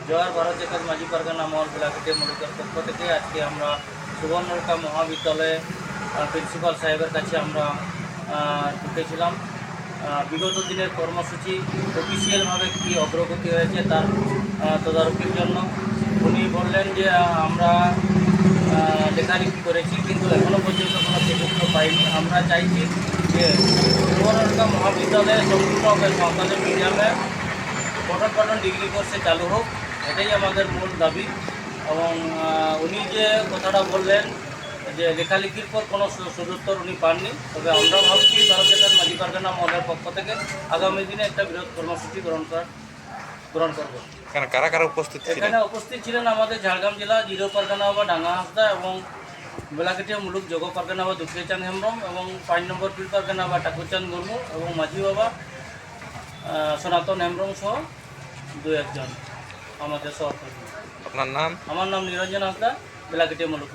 জোয়ার ভারত জাকাত মাঝি পারগানা মহল বেলাঘাটিয়া মুলুকের পক্ষ থেকে আজকে আমরা সুবর্ণরেখা মহাবিদ্যালয়ে প্রিন্সিপাল সাহেবের কাছে আমরা ঢুকেছিলাম। বিগত দিনের কর্মসূচি অফিসিয়ালভাবে কী অগ্রগতি হয়েছে তার তদারকির জন্য। উনি বললেন যে আমরা লেখালেখি করেছি, কিন্তু এখনও পর্যন্ত কোনো প্রযুক্ত পাইনি। আমরা চাইছি যে সুবর্ণরেখা মহাবিদ্যালয়ে সম্পূর্ণ সাঁওতালি মিডিয়ামে পঠন পাঠন ডিগ্রি কোর্সে চালু হোক, এটাই আমাদের মূল দাবি। এবং উনি যে কথাটা বললেন যে লেখালেখির পর কোনো সদুত্তর উনি পাননি, তবে আমরা ভাবছি ভারত জাকাত মাঝি পারগানা মহলের পক্ষ থেকে আগামী দিনে একটা বৃহৎ কর্মসূচি গ্রহণ করব। কারা কারা উপস্থিত ছিলেন? এখানে উপস্থিত ছিলেন আমাদের ঝাড়গ্রাম জেলা জিরো পারগানা বা ডাঙ্গা হাসদা এবং বেলাঘাটিয়া মুলুক যোগ পারগানা বা দুখিয়াচাঁদ হেমব্রম এবং 5 নম্বর পিল পারগানা বা ঠাকুরচাঁদ মুর্মু এবং মাঝি বাবা সনাতন হেমব্রম সহ 2-1 জন আমাদের সহকর্মী। আপনার নাম? আমার নাম নিরঞ্জন হাসদা, বেলাঘাটিয়া মুলুক।